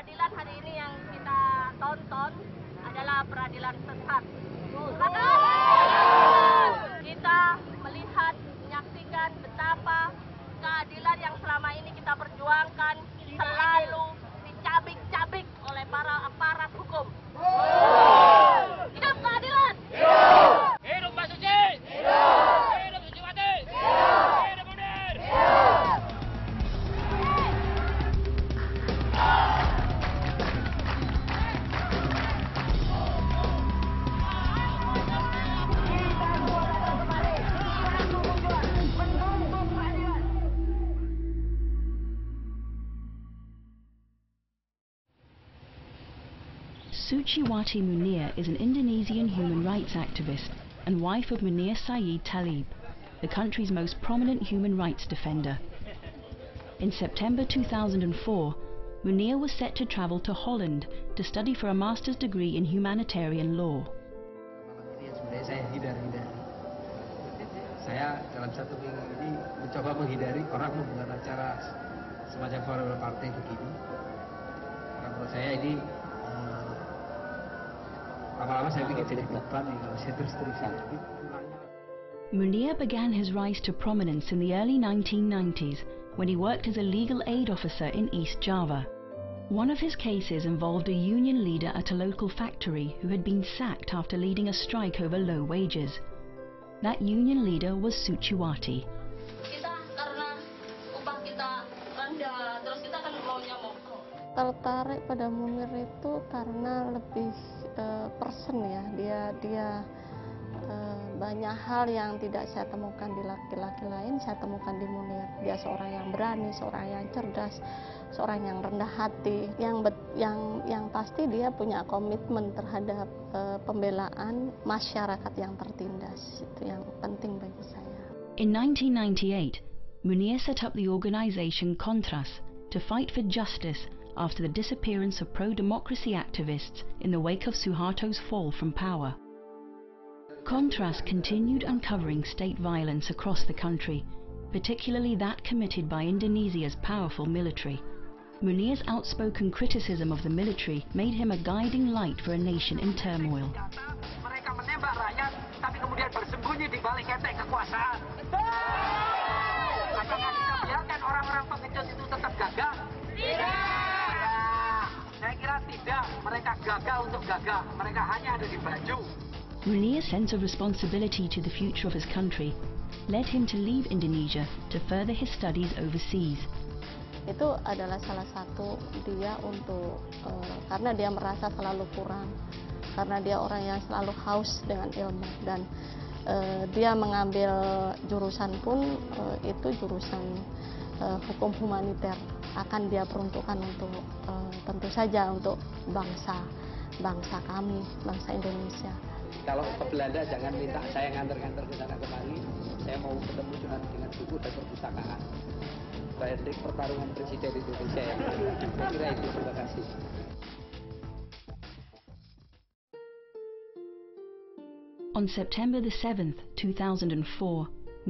peradilan hari ini yang kita tonton adalah peradilan sesat. Kita melihat, menyaksikan betapa keadilan yang selama ini kita perjuangkan selalu dicabik-cabik oleh para aparat hukum. Hidup keadilan! Hidup! Hidup Mbak Suci! Hidup! Hidup Suciwati! Hidup! Hidup Munir! Hidup! Suciwati Munir is an Indonesian human rights activist and wife of Munir Said Talib, the country's most prominent human rights defender. In September 2004, Munir was set to travel to Holland to study for a master's degree in humanitarian law. Saya hindari. Saya dalam satu minggu ini mencoba menghindari orang membuat acara semacam forum partai begini. Karena menurut saya ini lama-lama saya pikir jadi beban kalau saya terus-terusan. Munir began his rise to prominence in the early 1990s when he worked as a legal aid officer in East Java. One of his cases involved a union leader at a local factory who had been sacked after leading a strike over low wages. That union leader was Suciwati. Kita karena upah kita rendah, terus kita kan maunya mogok. Tertarik pada Munir itu karena lebih person ya, dia banyak hal yang tidak saya temukan di laki-laki lain, saya temukan di Munir. Dia seorang yang berani, seorang yang cerdas, seorang yang rendah hati, yang pasti dia punya komitmen terhadap pembelaan masyarakat yang tertindas. Itu yang penting bagi saya. In 1998, Munir set up the organization Contras to fight for justice after the disappearance of pro-democracy activists in the wake of Suharto's fall from power. Contras continued uncovering state violence across the country, particularly that committed by Indonesia's powerful military. Munir's outspoken criticism of the military made him a guiding light for a nation in turmoil. Mereka menembak rakyat, tapi kemudian bersembunyi di balik ketek kekuasaan. Apakah kita biarkan orang-orang pengecut itu tetap gagah? Tidak! Saya kira tidak. Mereka gagah untuk gagah. Mereka hanya ada di baju. Munir's sense of responsibility to the future of his country led him to leave Indonesia to further his studies overseas. Itu adalah salah satu dia untuk karena dia merasa selalu kurang, karena dia orang yang selalu haus dengan ilmu, dan dia mengambil jurusan pun itu jurusan hukum humaniter, akan dia peruntukkan untuk tentu saja untuk bangsa kami, bangsa Indonesia. Kalau ke Belanda jangan minta saya nganter-nganter ke sana kemari. Saya mau ketemu cuma dengan buku dan perpustakaan. Balik pertarungan presiden Indonesia yang saya kira itu. Terima kasih. On September the 7th, 2004,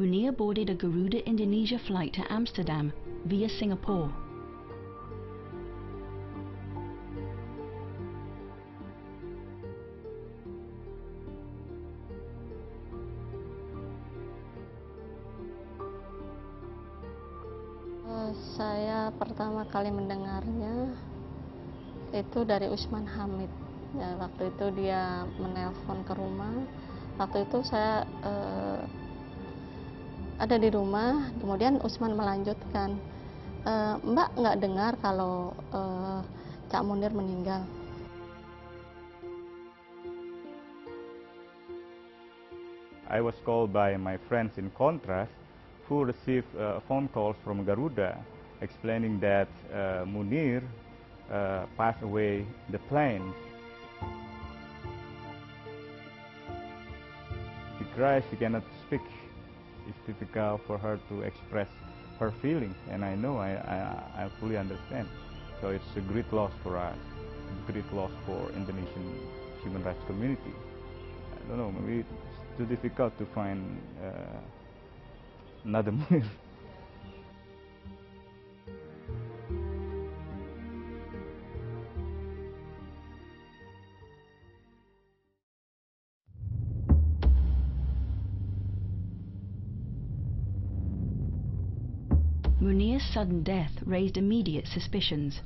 Munir boarded a Garuda Indonesia flight to Amsterdam via Singapore. Saya pertama kali mendengarnya itu dari Usman Hamid. Ya, waktu itu dia menelpon ke rumah. Waktu itu saya ada di rumah, kemudian Usman melanjutkan, Mbak nggak dengar kalau Cak Munir meninggal. I was called by my friends in Contras who received phone calls from Garuda explaining that Munir passed away the plane. She cries, she cannot speak. It's difficult for her to express her feelings, and I know, I fully understand. So it's a great loss for us, a great loss for Indonesian human rights community. I don't know, maybe it's too difficult to find another Munir. Munir's sudden death raised immediate suspicions.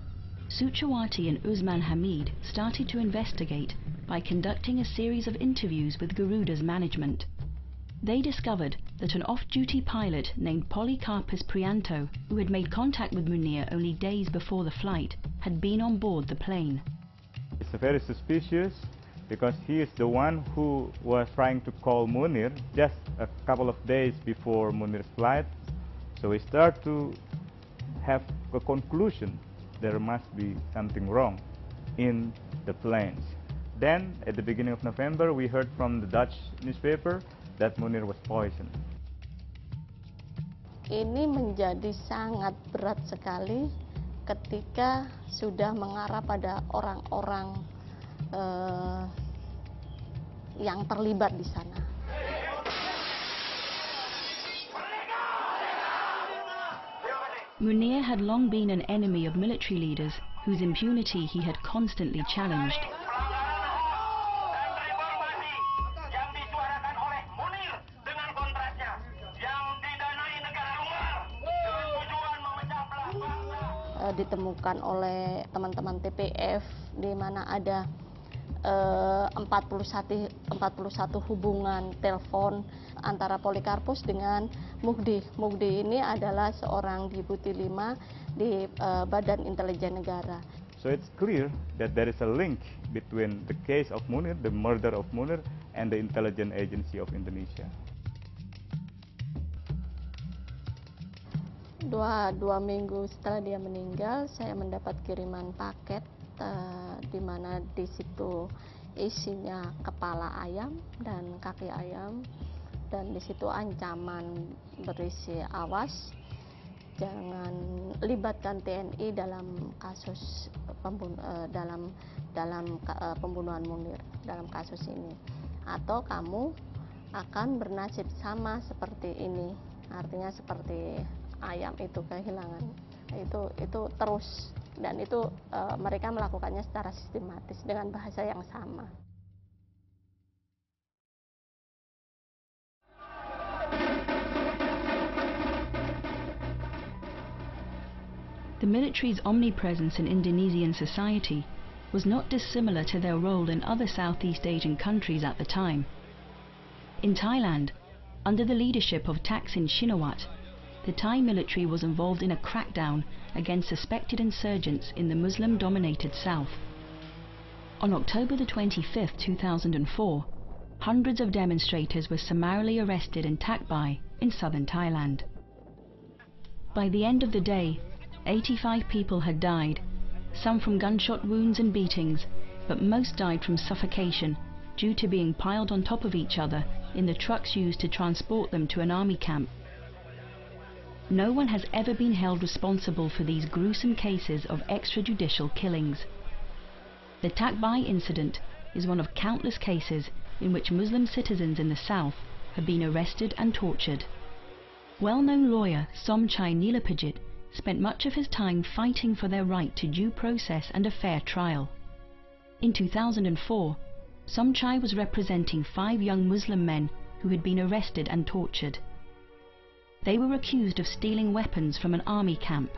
Suchawati and Usman Hamid started to investigate by conducting a series of interviews with Garuda's management. They discovered that an off-duty pilot named Polycarpus Prianto, who had made contact with Munir only days before the flight, had been on board the plane. It's very suspicious because he is the one who was trying to call Munir just a couple of days before Munir's flight. So we start to have a conclusion there must be something wrong in the planes. Then at the beginning of November we heard from the Dutch newspaper that Munir was poisoned. Ini menjadi sangat berat sekali ketika sudah mengarah pada orang-orang yang terlibat di sana. Munir had long been an enemy of military leaders whose impunity he had constantly challenged. Ditemukan oleh teman-teman TPF di mana ada 41 hubungan telepon antara Polikarpus dengan Mugdi. Mugdi ini adalah seorang Deputi 5 di Badan Intelijen Negara. So it's clear that there is a link between the case of Munir, the murder of Munir, and the intelligence agency of Indonesia. Dua minggu setelah dia meninggal, saya mendapat kiriman paket di mana di situ isinya kepala ayam dan kaki ayam, dan di situ ancaman berisi awas jangan libatkan TNI dalam kasus pembunuhan Munir, dalam kasus ini, atau kamu akan bernasib sama seperti ini. Artinya seperti ayam itu kehilangan, itu terus, dan itu mereka melakukannya secara sistematis dengan bahasa yang sama. The military's omnipresence in Indonesian society was not dissimilar to their role in other Southeast Asian countries at the time. In Thailand, under the leadership of Thaksin Shinawatra, the Thai military was involved in a crackdown against suspected insurgents in the Muslim-dominated south. On October the 25th, 2004, hundreds of demonstrators were summarily arrested in Tak Bai in southern Thailand. By the end of the day, 85 people had died, some from gunshot wounds and beatings, but most died from suffocation due to being piled on top of each other in the trucks used to transport them to an army camp. No one has ever been held responsible for these gruesome cases of extrajudicial killings. The Tak Bai incident is one of countless cases in which Muslim citizens in the south have been arrested and tortured. Well-known lawyer Somchai Nilapajit spent much of his time fighting for their right to due process and a fair trial. In 2004, Somchai was representing 5 young Muslim men who had been arrested and tortured. They were accused of stealing weapons from an army camp.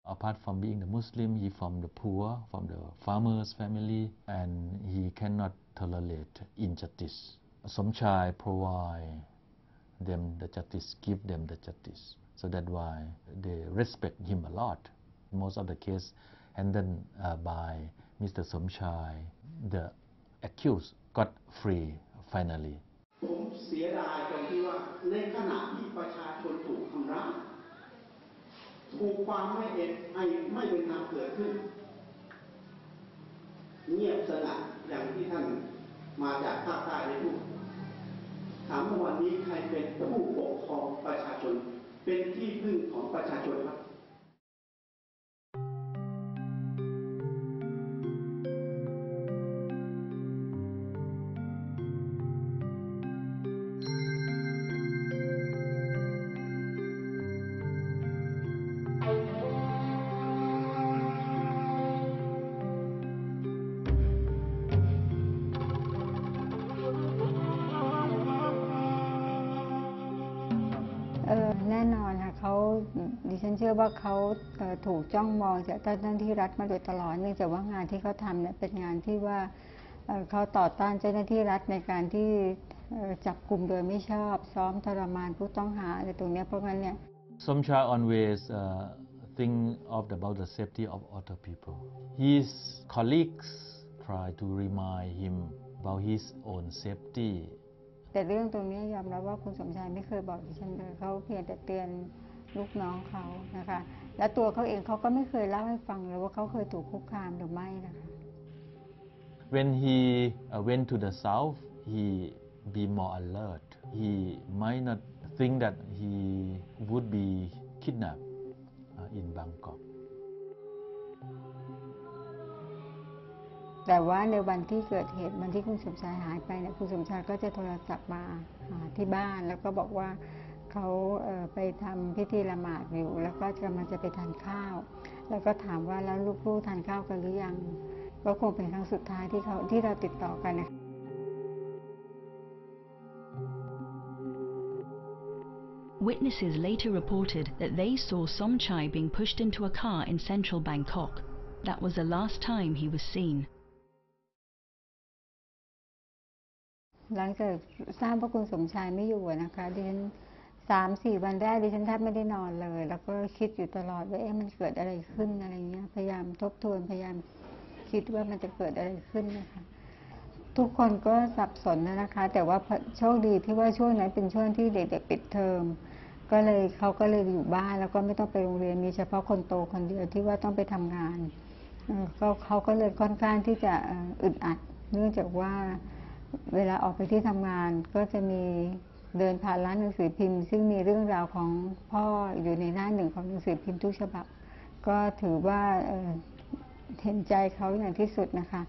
Apart from being a Muslim, he from the poor, from the farmer's family, and he cannot tolerate injustice. Somchai provide them the justice, give them the justice. So that's why they respect him a lot. Most of the case handled by Mr. Somchai, the accused got free finally. ผมเสียดายตรงที่ว่าในขณะที่ประชาชนถูกทำร้ายถูกความไม่เป็นธรรมเกิดขึ้นเงียบสงัดอย่างที่ท่านมาจากภาคใต้ได้พูดถามว่าวันนี้ใครเป็นผู้ปกครองประชาชนเป็นที่พึ่งของประชาชนครับ นอนค่ะเขาดิฉันเชื่อว่าเขาถูกจ้องมองจากเจ้าหน้าที่รัฐมาโดยตลอดเนื่องจากว่างานที่เขาทำเนี่ยเป็นงานที่ว่าเขาต่อต้านเจ้าหน้าที่รัฐในการที่จับกลุ่มโดยไม่ชอบซ้อมทรมานผู้ต้องหาอะไรตรงนี้เพราะงั้นเนี่ย Somcha always think about the safety of other people. His colleagues try to remind him about his own safety. แต่เรื่องตรงนี้ยอมรับว่าคุณสมชายไม่เคยบอกดิฉันเลยเขาเพียงแต่เตือนลูกน้องเขานะคะและตัวเขาเองเขาก็ไม่เคยเล่าให้ฟังเลยว่าเขาเคยถูกคุกคามหรือไม่นะคะ When he went to the south, he be more alert. He might not think that he would be kidnapped in Bangkok. แต่ว่าในวันที่เกิดเหตุวันที่คุณสมชายหายไปเนี่ยคุณสมชายก็จะโทรศัพท์มาที่บ้านแล้วก็บอกว่าเขาไปทำพิธีละหมาดอยู่แล้วก็กำลังจะไปทานข้าวแล้วก็ถามว่าแล้วลูกๆทานข้าวกันหรือยังก็คงเป็นครั้งสุดท้ายที่เราติดต่อกันนะ Witnesses later reported that they saw Somchai being pushed into a car in central Bangkok. That was the last time he was seen. หลังจากทราบว่าคุณสมชายไม่อยู่นะคะดิฉัน3-4 วันแรกดิฉันแทบไม่ได้นอนเลยแล้วก็คิดอยู่ตลอดว่ามันเกิดอะไรขึ้นอะไรเงี้ยพยายามทบทวนพยายามคิดว่ามันจะเกิดอะไรขึ้นนะคะทุกคนก็สับสนนะคะแต่ว่าโชคดีที่ว่าช่วงนั้นเป็นช่วงที่เด็กๆปิดเทอมเขาก็เลยอยู่บ้านแล้วก็ไม่ต้องไปโรงเรียนมีเฉพาะคนโตคนเดียวที่ว่าต้องไปทำงานเขาก็เลยค่อนข้างที่จะอึดอัดเนื่องจากว่าเวลาออกไปที่ทำงานก็จะมีเดินผ่านร้านหนังสือพิมพ์ซึ่งมีเรื่องราวของพ่ออยู่ในหน้าหนึ่งของหนังสือพิมพ์ทุกฉบับก็ถือว่าเห็นใจเขาอย่างที่สุดนะคะ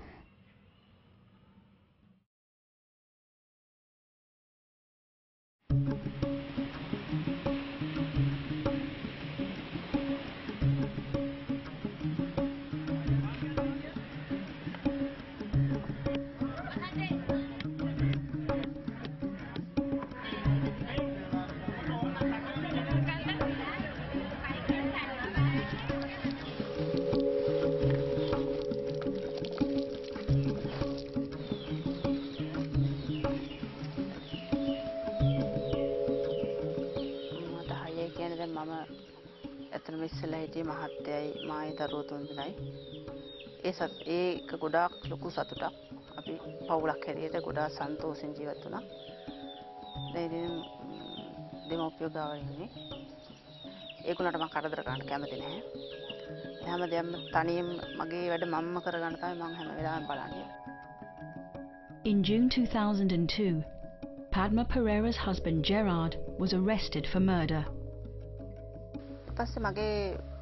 ඇත්තටම ඉස්සෙල්ලා හිටියේ මහත්තයයි මායි දරුවෝ තුන්දෙනයි. ඒක ගොඩාක් ලොකු සතුටක්. අපි පවුලක් හැටියට ගොඩාක් සන්තෝෂෙන් ජීවත් වුණා. දැන් ඉතින් දෙමව්පියෝ ගාව ඉන්නේ. ඒගොල්ලන්ට මම කරදර කරන්න කැමති නැහැ. හැමදේම තනියම මගේ වැඩ මම්ම කරගන්න තමයි මම හැම වෙලාවෙම බලන්නේ. In June 2002, Padma Pereira's husband Gerard was arrested for murder. පස්සේ මගේ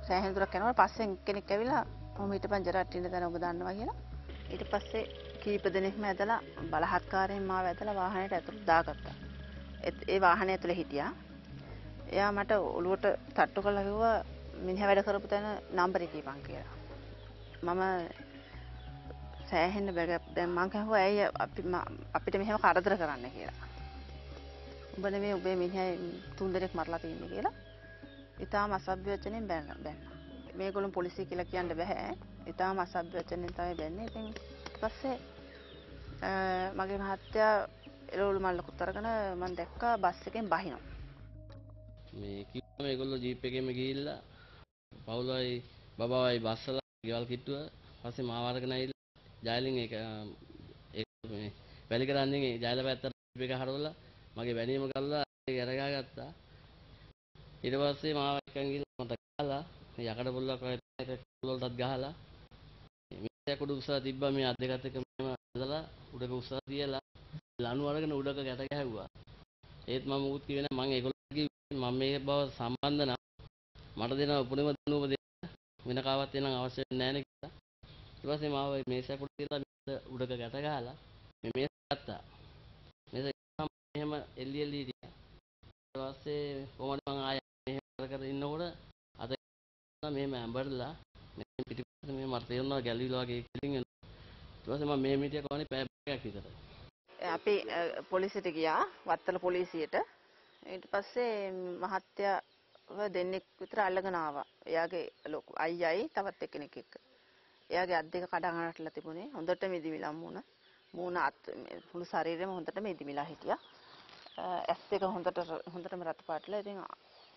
සෑහෙන දුරක් යනකොට පස්සේ කෙනෙක් ඇවිල්ලා මම හිටපන් ජෙරාඩ් ඉන්න තැන ඔබ දන්නවා කියලා. ඊට පස්සේ කීප දෙනෙක්ම ඇදලා බලහත්කාරයෙන් මාව ඇදලා වාහනයට ඇතුළට දාගත්තා. ඒ වාහනේ ඇතුලේ හිටියා. එයා මට ඔළුවට තට්ටු කරලා කිව්වා මිනිහා වැඩ කරපු තැන නම්බරේ කියපන් කියලා. මම සෑහෙන දැන් මං කිව්වා ඇයි අපිට මෙහෙම කරදර කරන්න කියලා. ඔබ නෙමෙයි ඔබේ මිනිහා තුන් දෙනෙක් මරලා තින්නේ කියලා. ඉතාලම අසභ්‍ය වචනෙන් බැන්නා. මේගොල්ලෝ පොලිසිය කියලා කියන්න බෑ. ඉතාලම අසභ්‍ය වචනෙන් තමයි බැන්නේ. ඉතින් ඊපස්සේ මගේ මහත්තයා එළවලු මල්ලකුත් අරගෙන මම දැක්කා බස් එකෙන් බහිනවා. මේ කිව්වා මේගොල්ලෝ ජීප් එකෙම ගිහිල්ලා පවුලයි බබාවයි බස්සලා ගෙවල් කිට්ටුව පස්සේ මාව අරගෙන ඇවිල්ලා ජයලින් ඒක මේ වැලි කරන්නේ ජයල පැත්තට ජීප් එක හරවලා මගේ වැණීම ගල්ලා ඒක අරගා ගත්තා. ඊට පස්සේ මාව එක්කන් ගිහලා මට ගහලා මේ යකඩ පොල්ලක් වගේ වලටත් ගහලා මේ කුඩු උස්සා තිබ්බා මේ අත් දෙකත් එක මෙහෙම ඇදලා උඩක උස්සා තියලා ලණු අරගෙන උඩක ගැට ගැහුවා. ඒත් මම මුකුත් කිව්වේ නැහැ. මම ඒගොල්ලෝ කිව්වේ මම මේ බව සම්බන්ධ නම් මට දෙන උපරිම දනුව දෙන්න වෙන කාවත් එනම් අවශ්‍ය නැහැ නේ කියලා. ඊට පස්සේ මාව මේසයක් උඩ තියලා උඩක ගැට ගහලා මේ මේස ගත්තා. මේස ගහම එහෙම එල්ලි එල්ලි හිටියා. ඊට පස්සේ කොහොමද මම ආයෙ කර ඉන්නකොට අද මෙහෙම ඇඹරලා මේ පිටිපස්සේ මේ මට තේරුණා ගැලවිලා වගේ කිලින් එනවා. ඊට පස්සේ මම මේ මිටිය කොහොනේ පැය දෙකක් විතර. අපි පොලිසියට ගියා වත්තල පොලිසියට. ඊට පස්සේ මහත්තයා දෙන්නෙක් විතර අල්ලගෙන ආවා. එයාගේ ලොකු අයියයි තවත් එක්කෙනෙක් එක්ක. එයාගේ අත් දෙක කඩන් අරටලා තිබුණේ. හොඳට මිදිමිලා මූණ අත් මුළු ශරීරෙම හොඳට මිදිමිලා හිටියා. ඇස් දෙක හොඳටම රත් පාටලා. ඉතින්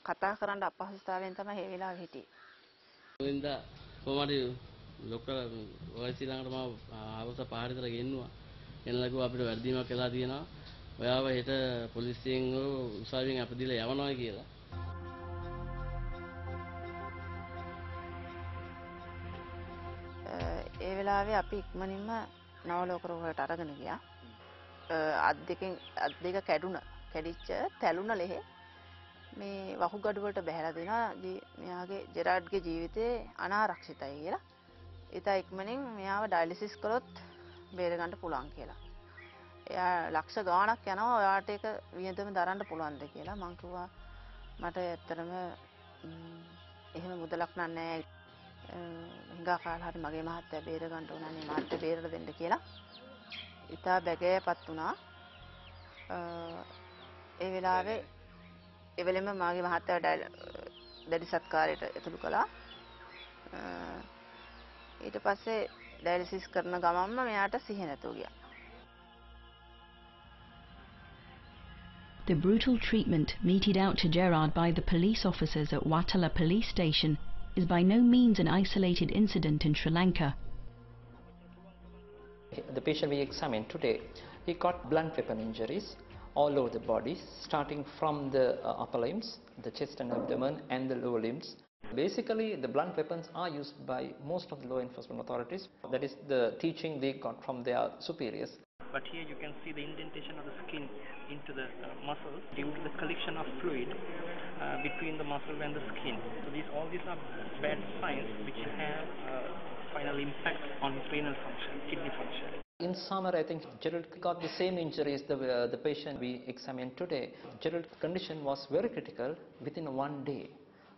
කතා කරන්න අපහසුතාවයෙන් තමයි මේ වෙලාවේ හිටියේ. වෙනදා කොහමද ලොකල වයස ළඟට මම ආවස පාරේතර ගෙන්නුවා. එන්නලා කිව්වා අපිට වැරදීමක් වෙලා තියෙනවා. ඔයාව හෙට පොලිසියෙන් උසාවියෙන් අපදිලා යවනවා කියලා. ඒ වෙලාවේ අපි ඉක්මනින්ම නවලෝක රෝහලට අරගෙන ගියා. අත් දෙක කැඩිච්ච තැලුණ ලෙහෙ මේ වකුගඩු වලට බහැලා දෙනවා. මෙයාගේ ජෙරාඩ්ගේ ජීවිතේ අනාරක්ෂිතයි කියලා. ඊට ඉක්මනින් මෙයාව ඩයලිසිස් කළොත් බේර ගන්න පුළුවන් කියලා. එයා ලක්ෂ ගාණක් යනවා. ඔයාට ඒක වියදම දරන්න පුළුවන්ද කියලා. මං කිව්වා මට ඇත්තටම එහෙම මුදලක් නැහැ. හිඟා කාලා හරි මගේ මහත්තයා බේර ගන්න ඕන නේ මහත්තයා බේරලා දෙන්න කියලා. ඉතා බැගෑපත් වුණා. ඒ වෙලාවේ එවෙලෙම මාගේ මහත්තයා දැඩි සත්කාරයට ඇතුළු කළා. ඊට පස්සේ ඩයලිසිස් කරන ගමන්ම මෙයාට සිහිය නැතුව ගියා. The brutal treatment meted out to Gerard by the police officers at Watala police station is by no means an isolated incident in Sri Lanka. The patient we examined today, he got blunt weapon injuries all over the body, starting from the upper limbs, the chest and abdomen, and the lower limbs. Basically, the blunt weapons are used by most of the law enforcement authorities. That is the teaching they got from their superiors. But here you can see the indentation of the skin into the muscle due to the collection of fluid between the muscle and the skin. So all these are bad signs which have final impact on renal function, kidney function. In summer, I think Gerald got the same injuries the patient we examined today. Gerald's condition was very critical within 1 day.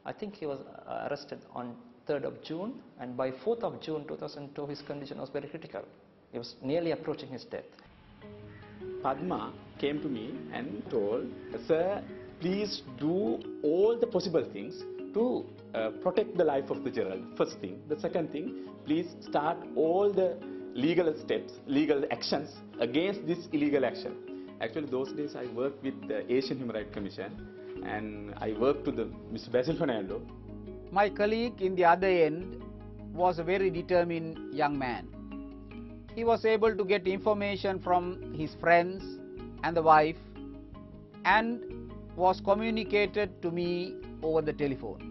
I think he was arrested on 3rd of June, and by 4th of June 2002 his condition was very critical. He was nearly approaching his death. Padma came to me and told, "Sir, please do all the possible things to protect the life of the Gerald." First thing. The second thing, please start all the legal steps, legal actions against this illegal action. Actually, those days I worked with the Asian Human Rights Commission, and I worked to the Mr. Basil Fernando. My colleague in the other end was a very determined young man. He was able to get information from his friends and the wife, and was communicated to me over the telephone.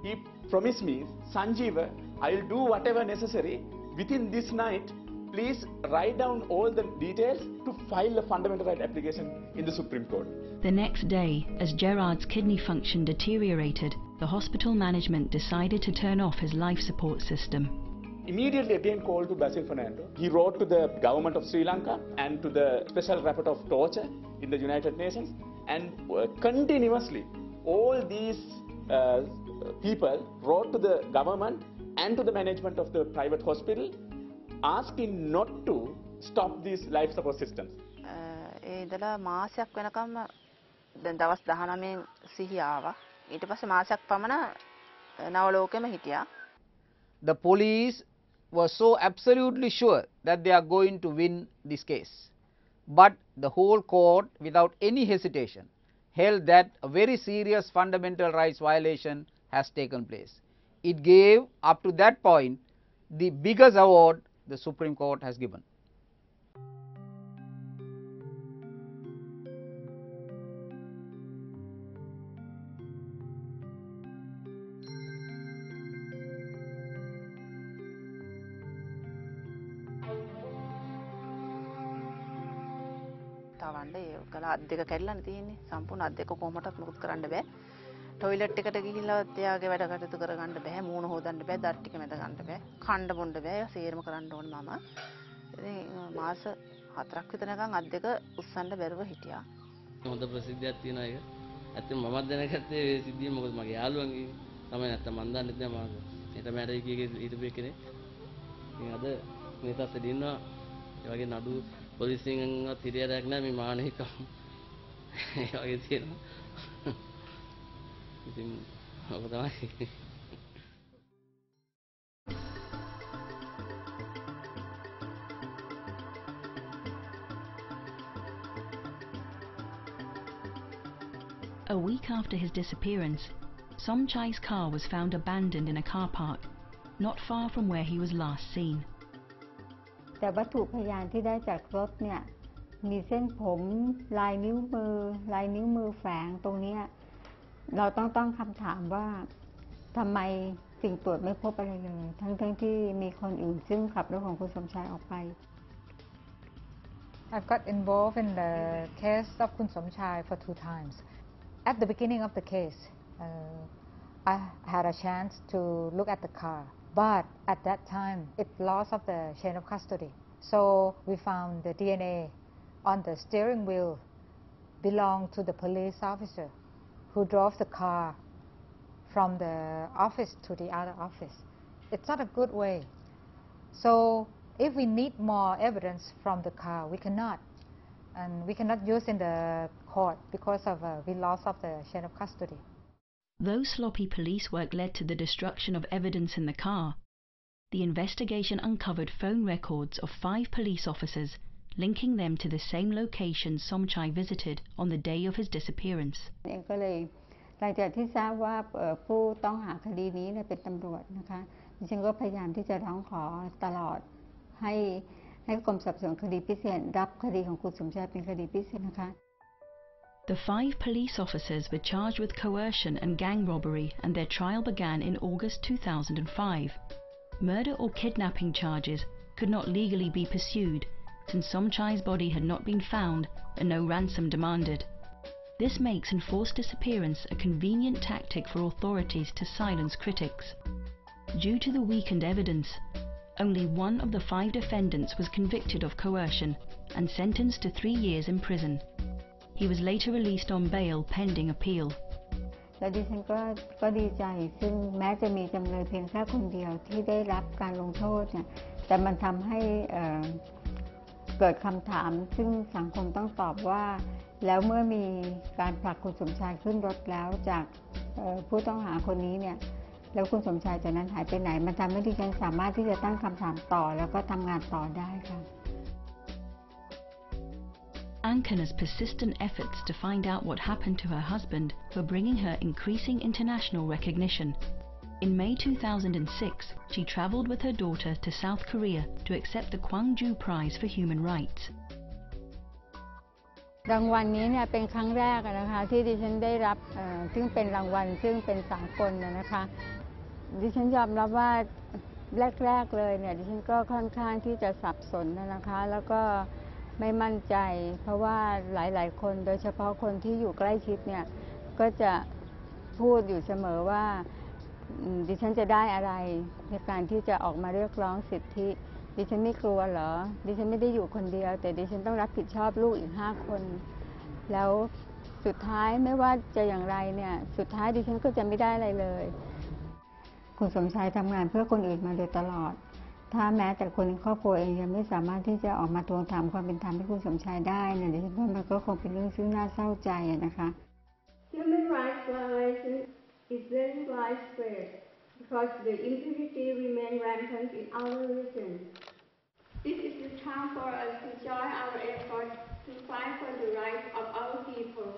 He promised me, "Sanjeeva, I will do whatever necessary within this night. Please write down all the details to file a fundamental right application in the Supreme Court." The next day, as Gerard's kidney function deteriorated, the hospital management decided to turn off his life support system. Immediately again called to Basil Fernando. He wrote to the government of Sri Lanka and to the special rapporteur of torture in the United Nations, and continuously all these people wrote to the government and to the management of the private hospital asking not to stop these life support systems. ඒ ඉඳලා මාසයක් වෙනකම් දැන් දවස් 19න් සිහිය ආවා. ඊට පස්සේ මාසයක් පමණ නවලෝකෙම හිටියා. The police were so absolutely sure that they are going to win this case. But the whole court, without any hesitation, held that a very serious fundamental rights violation has taken place. It gave, up to that point, the biggest award the Supreme Court has given. තවන්න ඒ කලා අත් දෙක කැඩලානේ තියෙන්නේ. සම්පූර්ණ අත් දෙක කොහොමදත් මොකුත් කරන්න බෑ. ටොයිලට් එකට ගිහිල්ලවත් එයාගේ වැඩ කටයුතු කරගන්න බෑ. මූණ හොදන්න බෑ. දත් ටික මැද ගන්න බෑ. කන්න බොන්න බෑ. ඒක සේරම කරන්න ඕනේ මම. ඉතින් මාස 4ක් විතර නිකන් අත් දෙක උස්සන්න බැරුව හිටියා. හොඳ ප්‍රසිද්ධියක් තියෙන එක. ඇත්තටම මමත් දැනගත්තේ මේ සිද්ධිය මොකද මගේ යාළුවන්ගේ තමයි නැත්තම් මන් දන්නෙත් නෑ මාස. ඊට මෑට කීකේ ඊටපු කෙනෙක්. ඉතින් අද මේ තත්ත්වෙ දිනනවා. ඒ වගේ නඩු පොලිසියෙන්වත් හිරියරයක් නෑ මේ මානසිකව. ඒ වගේ තියෙනවා. ඉතින් Apa tamai? A week after his disappearance, Somchai's car was found abandoned in a car park, not far from where he was last seen. แต่วัตถุพยานที่ได้จากรถเนี่ยมีเส้นผมลายนิ้วมือแฝงตรงนี้เราต้องตั้งคำถามว่าทำไมสิ่งตรวจไม่พบอะไรเลยทั้งที่มีคนอื่นซึ่งขับรถของคุณสมชายออกไป I've got involved in the case of Kun Somchai for 2 times. At the beginning of the case, I had a chance to look at the car, but at that time it lost of the chain of custody. So we found the DNA on the steering wheel belonged to the police officer who drove the car from the office to the other office. It's not a good way. So if we need more evidence from the car, we cannot. And we cannot use in the court because of we loss of the chain of custody. Though sloppy police work led to the destruction of evidence in the car, the investigation uncovered phone records of 5 police officers linking them to the same location Somchai visited on the day of his disappearance. ก็เลยหลังจากที่ทราบว่าผู้ต้องหาคดีนี้เป็นตำรวจนะคะดิฉันก็พยายามที่จะร้องขอตลอดให้กรมสอบสวนคดีพิเศษรับคดีของคุณสมชายเป็นคดีพิเศษนะคะ The 5 police officers were charged with coercion and gang robbery, and their trial began in August 2005. Murder or kidnapping charges could not legally be pursued since Somchai's body had not been found and no ransom demanded. This makes enforced disappearance a convenient tactic for authorities to silence critics. Due to the weakened evidence, only one of the 5 defendants was convicted of coercion and sentenced to 3 years in prison. He was later released on bail pending appeal. และดิฉันก็ดีใจซึ่งแม้จะมีจำเลยเพียงแค่คนเดียวที่ได้รับการลงโทษเนี่ยแต่มันทำให้เกิดคำถามซึ่งสังคมต้องตอบว่าแล้วเมื่อมีการผลักคุณสมชายขึ้นรถแล้วจากผู้ต้องหาคนนี้เนี่ยแล้วคุณสมชายจากนั้นหายไปไหนมันทำให้ดิฉันสามารถที่จะตั้งคำถามต่อแล้วก็ทำงานต่อได้ค่ะ Ankana's persistent efforts to find out what happened to her husband were bringing her increasing international recognition. In May 2006, she traveled with her daughter to South Korea to accept the Gwangju Prize for Human Rights. รางวัลนี้เนี่ยเป็นครั้งแรกนะคะที่ดิฉันได้รับซึ่งเป็นรางวัลซึ่งเป็นสากลนะคะดิฉันยอมรับว่าแรกๆเลยเนี่ยดิฉันก็ค่อนข้างที่จะสับสนนะคะแล้วก็ไม่มั่นใจเพราะว่าหลายๆคนโดยเฉพาะคนที่อยู่ใกล้ชิดเนี่ยก็จะพูดอยู่เสมอว่าดิฉันจะได้อะไรในการที่จะออกมาเรียกร้องสิทธิดิฉันไม่กลัวเหรอดิฉันไม่ได้อยู่คนเดียวแต่ดิฉันต้องรับผิดชอบลูกอีก5 คนแล้วสุดท้ายไม่ว่าจะอย่างไรเนี่ยสุดท้ายดิฉันก็จะไม่ได้อะไรเลยคุณสมชายทำงานเพื่อคนอื่นมาโดยตลอดถ้าแม้แต่คนในครอบครัวเองยังไม่สามารถที่จะออกมาทวงถามความเป็นธรรมให้คุณสมชายได้เนี่ยดิฉันว่ามันก็คงเป็นเรื่องซึ่งน่าเศร้าใจนะคะ Human rights violation is very widespread because the impunity remains rampant in our region. This is the time for us to join our efforts to fight for the rights of our people,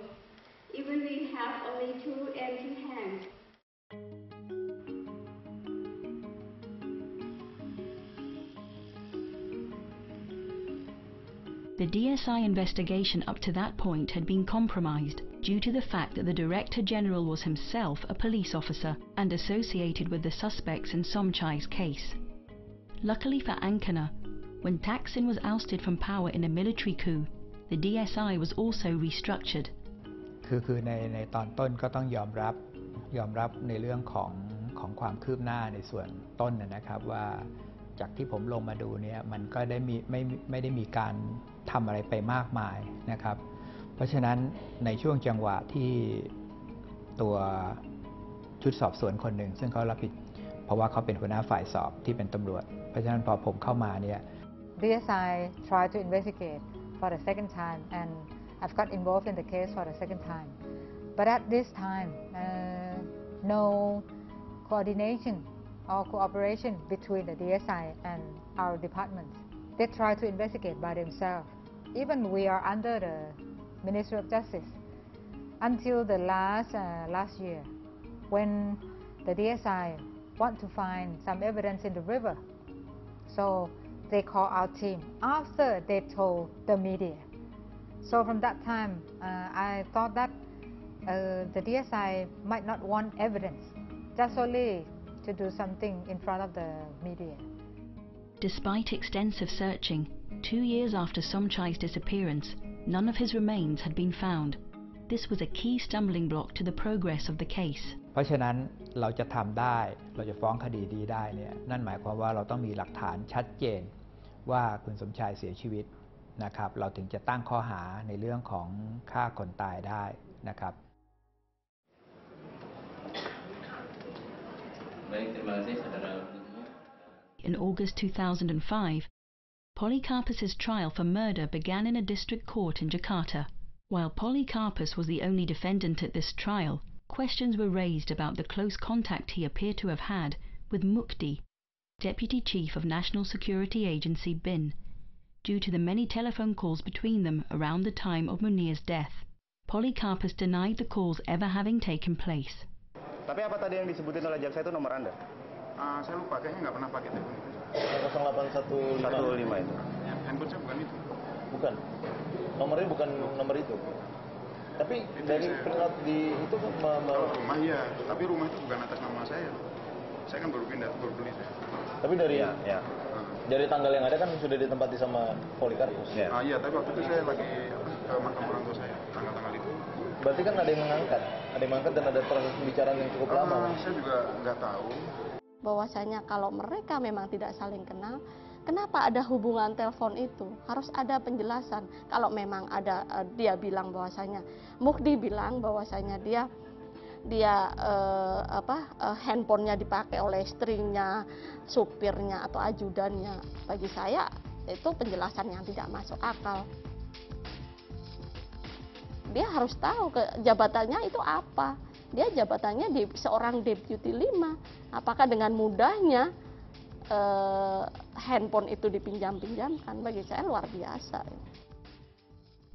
even we have only 2 empty hands. The DSI investigation up to that point had been compromised due to the fact that the Director General was himself a police officer and associated with the suspects in Somchai's case. Luckily for Ankana, when Thaksin was ousted from power in a military coup, the DSI was also restructured. คือในตอนต้นก็ต้องยอมรับในเรื่องของความคืบหน้าในส่วนต้นนะครับว่าจากที่ผมลงมาดูเนี่ยมันก็ไม่ได้มีการทำอะไรไปมากมายนะครับเพราะฉะนั้นในช่วงจังหวะที่ตัวชุดสอบสวนคนหนึ่งซึ่งเขารับผิดเพราะว่าเขาเป็นหัวหน้าฝ่ายสอบที่เป็นตำรวจเพราะฉะนั้นพอผมเข้ามาเนี่ย DSI tried to investigate for the second time and I've got involved in the case for the second time but at this time no coordination or cooperation between the DSI and our departments. They try to investigate by themselves. Even we are under the Ministry of Justice until the last year, when the DSI want to find some evidence in the river. So they call our team after they told the media. So from that time, I thought that the DSI might not want evidence, just only to do something in front of the media. Despite extensive searching, 2 years after Somchai's disappearance, none of his remains had been found. This was a key stumbling block to the progress of the case. เพราะฉะนั้นเราจะทำได้เราจะฟ้องคดีนี้ได้เนี่ยนั่นหมายความว่าเราต้องมีหลักฐานชัดเจนว่าคุณสมชายเสียชีวิตนะครับเราถึงจะตั้งข้อหาในเรื่องของฆ่าคนตายได้นะครับ In August 2005, Polikarpus's trial for murder began in a district court in Jakarta. While Polikarpus was the only defendant at this trial, questions were raised about the close contact he appeared to have had with Mukdi, Deputy Chief of National Security Agency BIN, due to the many telephone calls between them around the time of Munir's death. Polikarpus denied the calls ever having taken place. Tapi apa tadi yang disebutin oleh jaksa itu nomor Anda? Saya lupa, kayaknya nggak pernah pakai telepon itu. 0815 itu. Handphone saya bukan itu. Bukan. Nomornya bukan nomor itu. Tapi dari peringat di itu rumah iya, tapi rumah itu bukan atas nama saya. Saya kan baru pindah, baru beli saya. Tapi dari dari tanggal yang ada kan sudah ditempati sama Polikarpus. Iya, tapi waktu itu saya lagi ke makam orang tua saya, tanggal-tanggal itu. Berarti kan ada yang mengangkat dan ada proses pembicaraan yang cukup lama. Saya juga nggak tahu. Bahwasanya kalau mereka memang tidak saling kenal, kenapa ada hubungan telepon itu? Harus ada penjelasan. Kalau memang ada, dia bilang bahwasanya, Mukdi bilang bahwasanya dia handphonenya dipakai oleh istrinya, supirnya atau ajudannya. Bagi saya itu penjelasan yang tidak masuk akal. Dia harus tahu jabatannya itu apa. Dia jabatannya seorang deputi 5. Apakah dengan mudahnya handphone itu dipinjam-pinjamkan? Bagi saya luar biasa.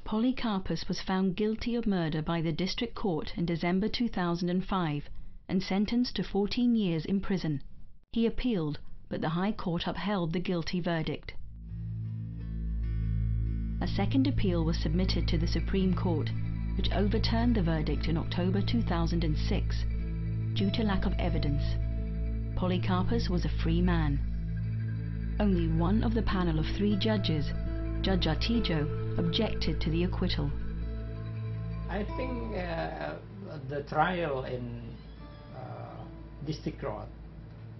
Polikarpus was found guilty of murder by the district court in December 2005 and sentenced to 14 years in prison. He appealed, but the High Court upheld the guilty verdict. A second appeal was submitted to the Supreme Court, which overturned the verdict in October 2006 due to lack of evidence. Polikarpus was a free man. Only one of the panel of 3 judges, Judge Artijo, objected to the acquittal. I think the trial in district court,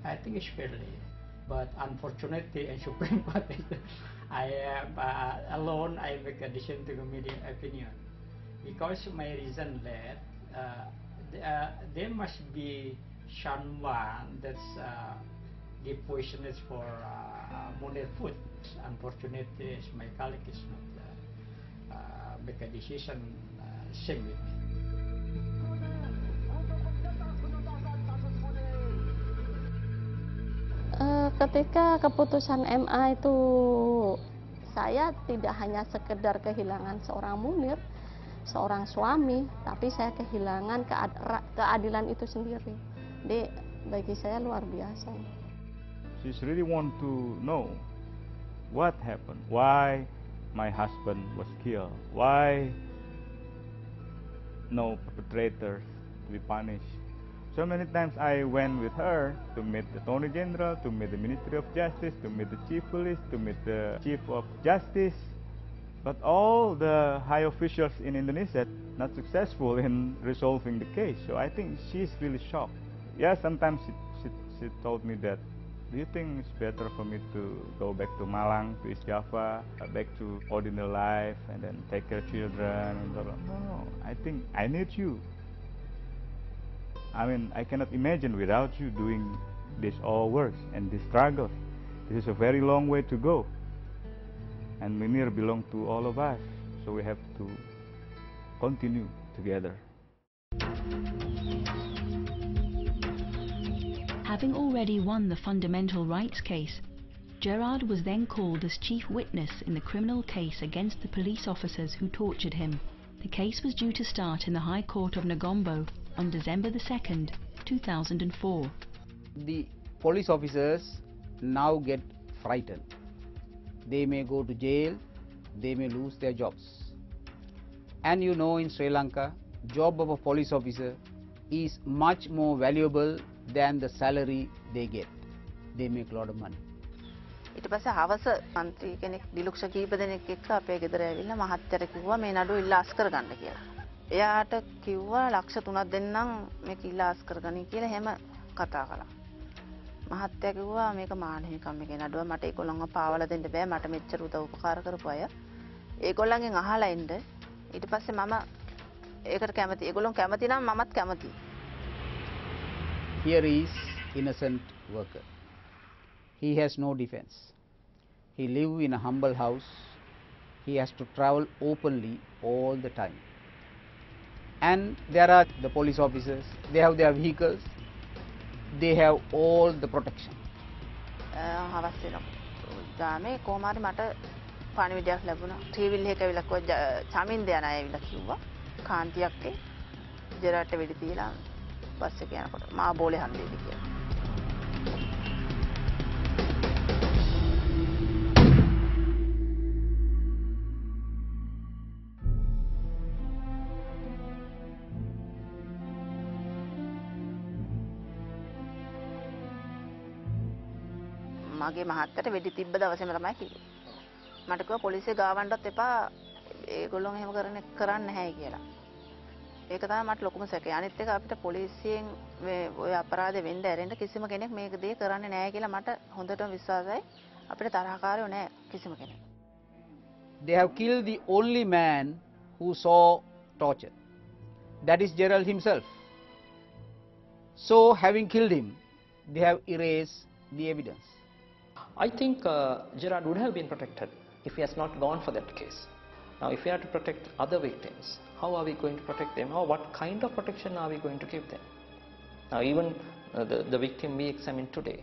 I think it's fairly, but unfortunately in Supreme Court, I alone I make a decision to media opinion, because my reason that there must be someone that's give poisonous for Munir food. Unfortunately, my colleague is not make a decision same with me. Ketika keputusan MA itu, saya tidak hanya sekedar kehilangan seorang Munir, seorang suami, tapi saya kehilangan keadilan itu sendiri. Jadi bagi saya luar biasa. She really want to know what happened, why my husband was killed, why no perpetrators to be punished. So many times I went with her to meet the Attorney General, to meet the Ministry of Justice, to meet the Chief Police, to meet the Chief of Justice. But all the high officials in Indonesia not successful in resolving the case. So I think she's really shocked. Yeah, sometimes she told me that, do you think it's better for me to go back to Malang, to East Java, back to ordinary life, and then take care of children? And blah, blah. No, I think I need you. I mean, I cannot imagine without you doing this all work and this struggle. This is a very long way to go. And Munir belongs to all of us, so we have to continue together. Having already won the fundamental rights case, Gerard was then called as chief witness in the criminal case against the police officers who tortured him. The case was due to start in the High Court of Negombo on December 2nd, 2004. The police officers now get frightened. They may go to jail, they may lose their jobs. And you know, in Sri Lanka, job of a police officer is much more valuable than the salary they get. They make a lot of money. ඊට පස්සේ හවස മന്ത്രി කෙනෙක් දිලුක්ෂ කීප දෙනෙක් එක්ක අපේ ගෙදර ඇවිල්ලා මහත්තයාට කිව්වා මේ නඩුව ඉල්ලාස් කරගන්න කියලා. එයාට කිව්වා ලක්ෂ 3ක් දෙන්නම් මේක ඉල්ලාස් කරගනි කියලා එහෙම කතා කළා. මහත්තයා කිව්වා මේක මානහිකම් මේකේ නඩුව මට ඒගොල්ලන්ව පාවලා දෙන්න බෑ මට මෙච්චර උදව් උපකාර කරපු අය. ඒගොල්ලන්ගෙන් අහලා ඉන්න. ඊට පස්සේ මම ඒකට කැමති. ඒගොල්ලන් කැමති නම් මමත් කැමති. Here is innocent worker. He has no defense. He lives in a humble house. He has to travel openly all the time. And there are the police officers. They have their vehicles. They have all the protection. හවස් වෙනවා. ගාමේ කොමාරි මට පණිවිඩයක් ලැබුණා. ටීවිල් එකක ඇවිල්ලා කිව්වා චමින්ද යන අය ඇවිල්ලා කිව්වා කාන්තියක් ජෙරාට වෙඩි තියලා බස් එක යනකොට මා බෝලේ හන්දේවි කියලා. මගේ මහත්තයාට වෙඩි තිබ්බ දවසේම තමයි කිව්වේ. මට කිව්වා පොලිසිය ගාවන්නත් එපා ඒගොල්ලෝ එහෙම කරන්නේ නැහැ කියලා. ඒක තමයි මට ලොකුම සැකය. අනිත් එක අපිට පොලිසියෙන් මේ ඔය අපරාධ වෙන්න ඇරෙන්න කිසිම කෙනෙක් මේක දේ කරන්නේ නැහැ කියලා මට හොඳටම විශ්වාසයි. අපිට තරහකාරයෝ නැහැ කිසිම කෙනෙක්. They have killed the only man who saw torture. That is Gerald himself. So having killed him, they have erased the evidence. I think Gerard would have been protected if he has not gone for that case. Now, if we are to protect other victims, how are we going to protect them, or what kind of protection are we going to give them? Now, even the victim we examine today,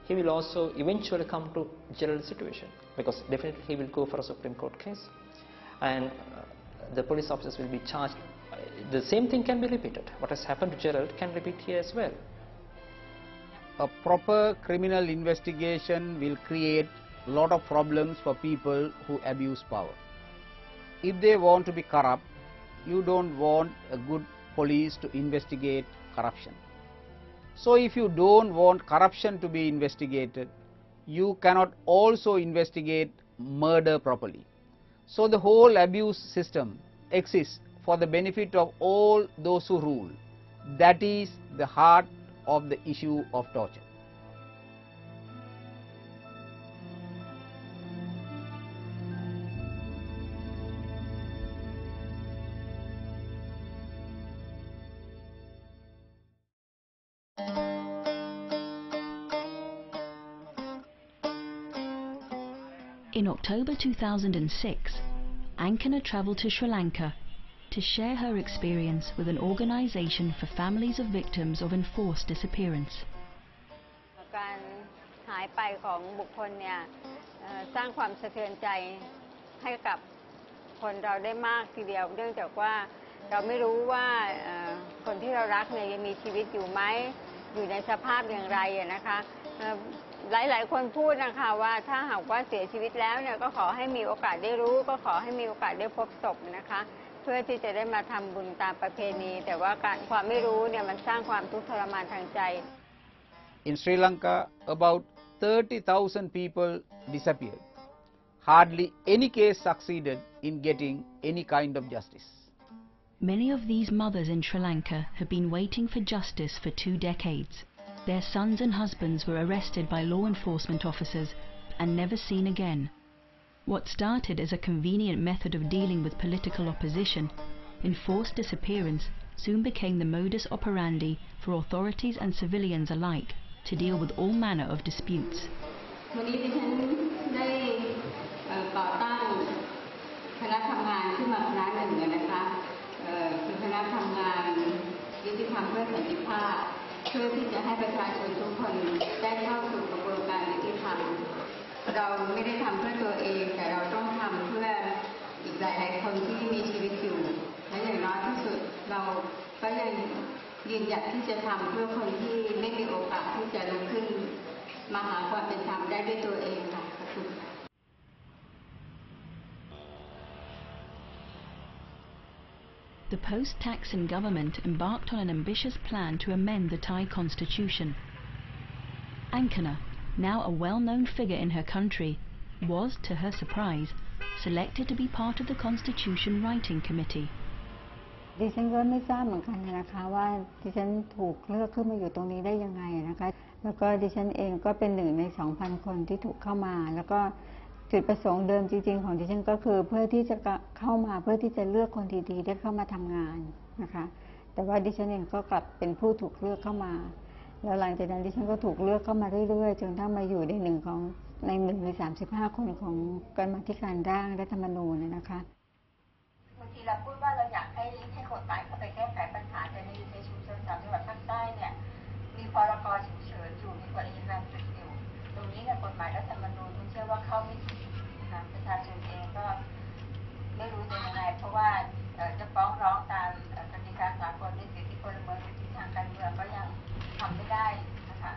he will also eventually come to Gerald's situation, because definitely he will go for a Supreme Court case, and the police officers will be charged. The same thing can be repeated. What has happened to Gerald can repeat here as well. A proper criminal investigation will create a lot of problems for people who abuse power. If they want to be corrupt, you don't want a good police to investigate corruption. So if you don't want corruption to be investigated, you cannot also investigate murder properly. So the whole abuse system exists for the benefit of all those who rule. That is the heart of the issue of torture. In October 2006, Ankana travelled to Sri Lanka to share her experience with an organisation for families of victims of enforced disappearance. การหายไปของบุคคลเนี่ยสร้างความสะเทือนใจให้กับคนเราได้มากทีเดียวเนื่องจากว่าเราไม่รู้ว่าคนที่เรารักเนี่ยยังมีชีวิตอยู่ไหมอยู่ในสภาพอย่างไรนะคะหลายคนพูดนะคะว่าถ้าหากว่าเสียชีวิตแล้วเนี่ยก็ขอให้มีโอกาสได้รู้ก็ขอให้มีโอกาสได้พบศพนะคะเพื่อที่จะได้มาทำบุญตามประเพณีแต่ว่าความไม่รู้เนี่ยมันสร้างความทุกข์ทรมานทางใจ In Sri Lanka, about 30,000 people disappeared. Hardly any case succeeded in getting any kind of justice. Many of these mothers in Sri Lanka have been waiting for justice for 2 decades. Their sons and husbands were arrested by law enforcement officers and never seen again. What started as a convenient method of dealing with political opposition, enforced disappearance soon became the modus operandi for authorities and civilians alike to deal with all manner of disputes. วันนี้ดิฉันได้ก่อตั้งคณะทำงานขึ้นมาคณะหนึ่งนะคะคือคณะทำงานยุติธรรมเพื่อสันติภาพ เพื่อที่จะให้ประชาชนทุกคนได้เข้าสู่กระบวนการยุติธรรมเราไม่ได้ทำเพื่อตัวเองแต่เราต้องทำเพื่ออีกหลายๆคนที่มีชีวิตอยู่และอย่างน้อยที่สุดเราก็ยังยืนหยัดที่จะทำเพื่อคนที่ไม่มีโอกาสที่จะลุกขึ้นมาหาความเป็นธรรมได้ด้วยตัวเองค่ะขอบคุณค่ะ The post-Thaksin government embarked on an ambitious plan to amend the Thai constitution. Ankana, now a well-known figure in her country, was, to her surprise, selected to be part of the constitution writing committee. ดิฉันก็ไม่ทราบเหมือนกันนะคะว่าดิฉันถูกเลือกขึ้นมาอยู่ตรงนี้ได้ยังไงนะคะแล้วก็ดิฉันเองก็เป็น1 ใน 2,000 คนที่ถูกเข้ามาแล้วก็จุดประสงค์เดิมจริงๆของดิฉันก็คือเพื่อที่จะเข้ามาเพื่อที่จะเลือกคนดีๆได้เข้ามาทำงานนะคะแต่ว่าดิฉันเองก็กลับเป็นผู้ถูกเลือกเข้ามาแล้วหลังจากนั้นดิฉันก็ถูกเลือกเข้ามาเรื่อยๆจนทั้งมาอยู่ใน1 ใน35 คนของกรรมาธิการร่างรัฐธรรมนูญนะคะบางทีเราพูดว่าเราอยากให้กฎหมายเข้าไปแก้ไขปัญหาแต่ในชุมชน3 จังหวัดภาคใต้เนี่ยมีพรก.ฉุกเฉินอยู่มีกฎอัยการศึกอยู่ตรงนี้เนี่ยกฎหมายรัฐธรรมนูญเชื่อว่าเข้าไม่ถึงนะคะประชาชนเองก็ไม่รู้จะยังไงเพราะว่าจะฟ้องร้องตามกติกาสากลในสิทธิพลเมืองสิทธิทางการเมืองก็ยังทำไม่ได้นะคะ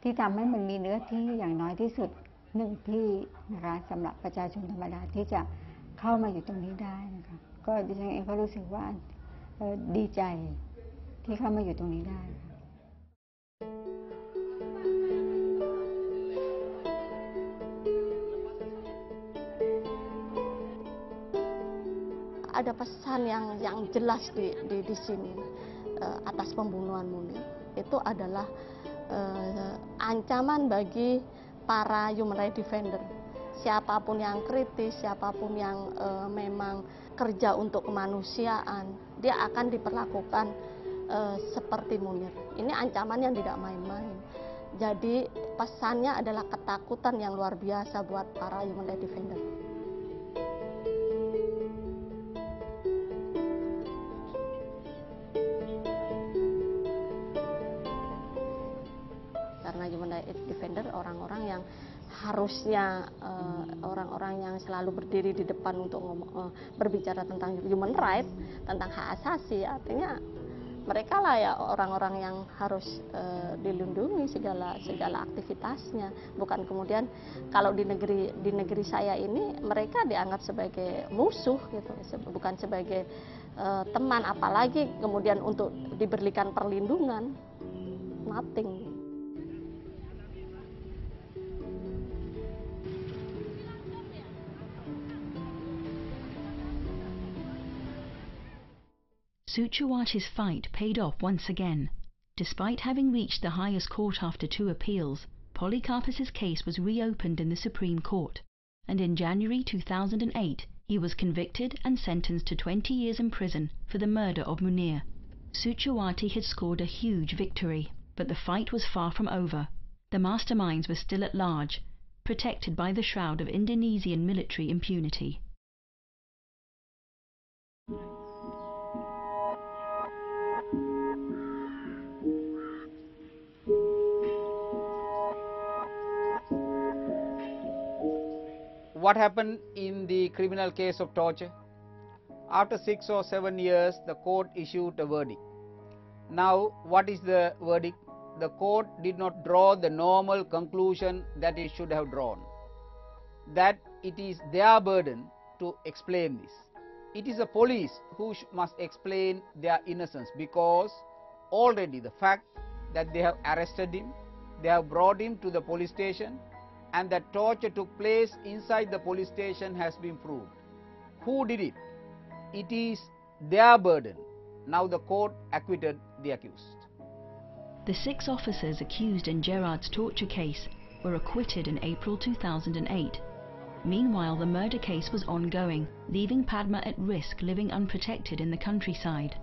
ที่ทำให้มันมีเนื้อที่อย่างน้อยที่สุด1 ที่นะคะสำหรับประชาชนธรรมดาที่จะเข้ามาอยู่ตรงนี้ได้นะคะก็ดิฉันเองก็รู้สึกว่าดีใจที่เข้ามาอยู่ตรงนี้ได้ Ada pesan yang jelas di sini atas pembunuhan Munir itu adalah ancaman bagi para human rights defender. Siapapun yang kritis, siapapun yang memang kerja untuk kemanusiaan, dia akan diperlakukan seperti Munir. Ini ancaman yang tidak main-main. Jadi pesannya adalah ketakutan yang luar biasa buat para human rights defender. Karena human rights defender orang-orang yang harusnya orang-orang yang selalu berdiri di depan untuk berbicara tentang human rights, tentang hak asasi, artinya mereka lah ya orang-orang yang harus dilindungi segala aktivitasnya. Bukan kemudian kalau di negeri saya ini mereka dianggap sebagai musuh gitu, bukan sebagai teman, apalagi kemudian untuk diberikan perlindungan, nothing. Suchawati's fight paid off once again. Despite having reached the highest court after 2 appeals, Polycarpus's case was reopened in the Supreme Court, and in January 2008 he was convicted and sentenced to 20 years in prison for the murder of Munir. Suchawati had scored a huge victory, but the fight was far from over. The masterminds were still at large, protected by the shroud of Indonesian military impunity. What happened in the criminal case of torture? After 6 or 7 years, the court issued a verdict. Now, what is the verdict? The court did not draw the normal conclusion that it should have drawn, that it is their burden to explain this. It is the police who must explain their innocence, because already the fact that they have arrested him, they have brought him to the police station, and that torture took place inside the police station has been proved. Who did it? It is their burden. Now the court acquitted the accused. The 6 officers accused in Gerard's torture case were acquitted in April 2008. Meanwhile, the murder case was ongoing, leaving Padma at risk living unprotected in the countryside.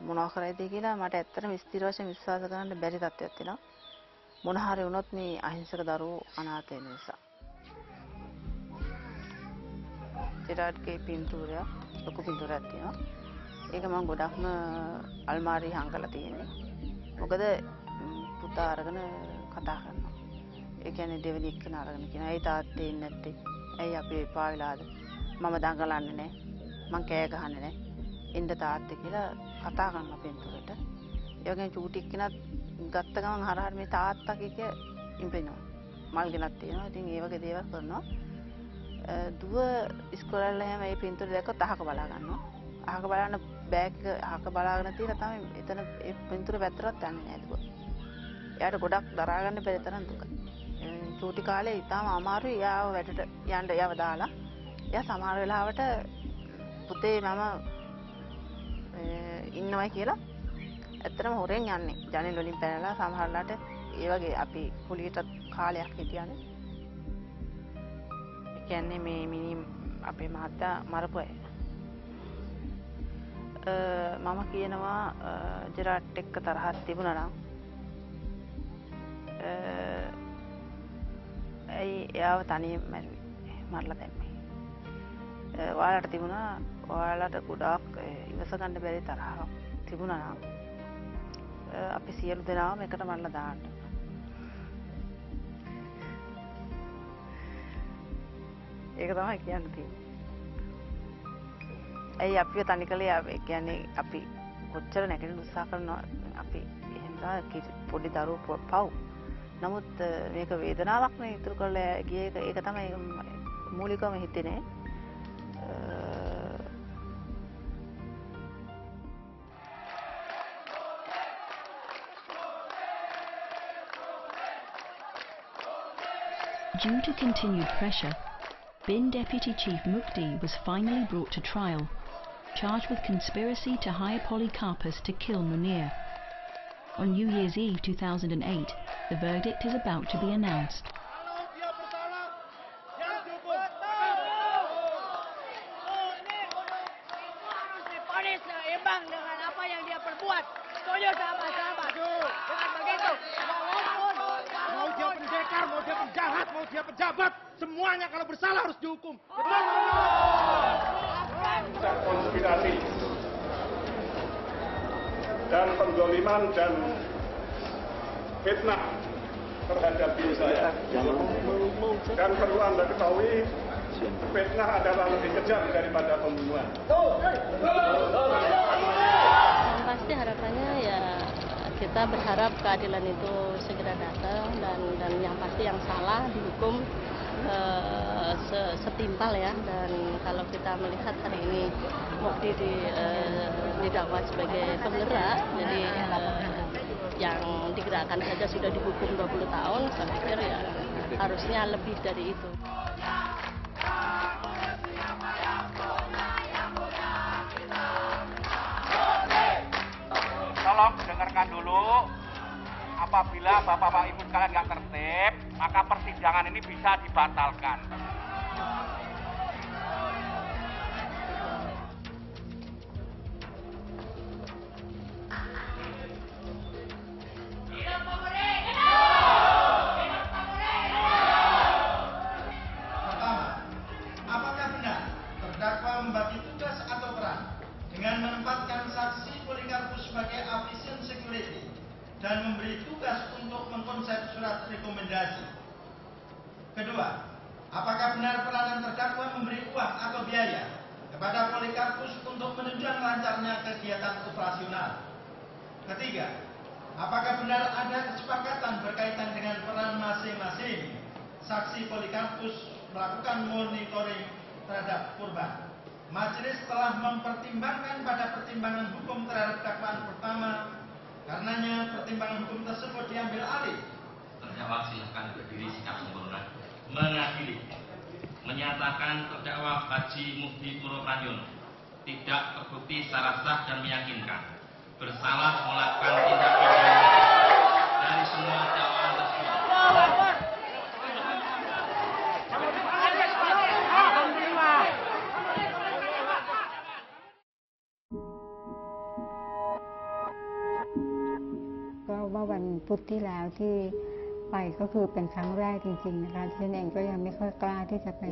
මොනවා කරයිද කියලා මට ඇත්තටම ස්ථිර වශයෙන් විශ්වාස කරන්න බැරි තත්ත්වයක් තියෙනවා. මොන හරි වුණොත් මේ අහිංසක දරුවෝ අනාථ වෙන නිසා. ජෙරාඩ්ගේ පින්තූරය ලොකු පින්තූරයක් තියෙනවා. ඒක මම ගොඩක්ම අල්මාරියේ හංගලා තියෙන්නේ. මොකද පුතා අරගෙන කතා කරනවා. ඒ කියන්නේ දෙවෙනි එක්කෙනා අරගෙන කියනවා ඇයි තාත්තේ ඉන්නේ නැත්තේ? ඇයි අපි එපා වෙලාද? මම දඟලන්නේ නැහැ. මං කෑ ගහන්නේ නැහැ. ඉන්න තාත්තේ කියලා කතා කරනවා පින්තූරෙට. ඒ වගේම චූටි එක්කෙනත් ගත්ත ගමන් හරහර මේ තාත්තා කිය ඉම්පෙනවා. මල් ගෙනත් තියෙනවා. ඉතින් ඒ වගේ දේවල් කරනවා. දුව ඉස්කෝලේ හැම මේ පින්තූරය දැක්කොත් අහක බලා ගන්නවා. අහක බලන බෑග් එක අහක බලාගෙන තියලා තමයි එතන ඒ පින්තූර පැත්තටවත් යන්නේ නැහැ දුව. එයාට ගොඩක් දරා ගන්න බැරි තරම් දුකයි. චූටි කාලේ ඉතාලම අමාරුයි එයාව වැඩට යන්න යව දාලා. එයා සමහර වෙලාවට පුතේ මම ඉන්නවයි කියලා ඇත්තටම හොරෙන් යන්නේ. ජනෙල් වලින් පැනලා සමහරලාට ඒ වගේ අපි කුලියට කාලයක් හිටියානේ. ඒ කියන්නේ මේ මිනි අපේ මහත්තයා මරපු අය. මම කියනවා ජෙරාඩ් එක්ක තරහක් තිබුණා නම් ඇයි එයාව තනියම මරලා දැම්මේ? ඔයාලට තිබුණා ඔයාලට ගොඩාක් ඉවස ගන්න බැරි තරහක් තිබුණා නම් අපි සියලු දෙනාම එකට මරලා දාන්න. ඒක තමයි කියන්න තියෙන්නේ. ඇයි අපිව තනි කළේ? ඒ කියන්නේ අපි කොච්චර නැගිටින්න උත්සාහ කරනවා අපි එහෙම පොඩි දරුවෝ පව්. නමුත් මේක වේදනාවක් නේ ඉතුරු කරලා ගිය එක. ඒක තමයි මූලිකවම හිතෙන්නේ. Due to continued pressure, Bin Deputy Chief Mufti was finally brought to trial, charged with conspiracy to hire Polycarpus to kill Munir. On New Year's Eve 2008, the verdict is about to be announced. Mau dia penjahat, mau dia pejabat, semuanya kalau bersalah harus dihukum. Konspirasi dan penggoliman dan fitnah terhadap diri saya. Dan perlu Anda ketahui, fitnah adalah lebih kejam daripada pembunuhan. Yang pasti harapannya ya kita berharap keadilan itu segera datang dan yang pasti yang salah dihukum setimpal ya. Dan kalau kita melihat hari ini Mufti didakwa sebagai penggerak, jadi yang digerakkan saja sudah dihukum 20 tahun, saya pikir ya harusnya lebih dari itu. Tolong dengarkan dulu. Apabila bapak-bapak ibu sekalian nggak tertib, maka persidangan ini bisa dibatalkan. Pertama, apakah benar terdakwa membagi tugas atau peran dengan menempatkan saksi Polycarpus sebagai efficient security dan memberi tugas untuk mengkonsep surat rekomendasi? Kedua, apakah benar peranan terdakwa memberi uang atau biaya kepada Polycarpus untuk menunjang lancarnya kegiatan operasional? Ketiga, apakah benar ada kesepakatan berkaitan dengan peran masing-masing saksi Polycarpus melakukan monitoring terhadap korban? Majelis telah mempertimbangkan pada pertimbangan hukum terhadap dakwaan pertama. Karenanya pertimbangan hukum tersebut diambil alih. Terdakwa silahkan berdiri sikap sempurna. Mengadili, menyatakan terdakwa Haji Mufti Puro Pranjono tidak terbukti secara sah dan meyakinkan bersalah melakukan tindak pidana dari semua dakwaan tersebut. พุธที่แล้วที่ไปก็คือเป็นครั้งแรกจริงๆนะคะดิฉันเองก็ยังไม่ค่อยกล้าที่จะไป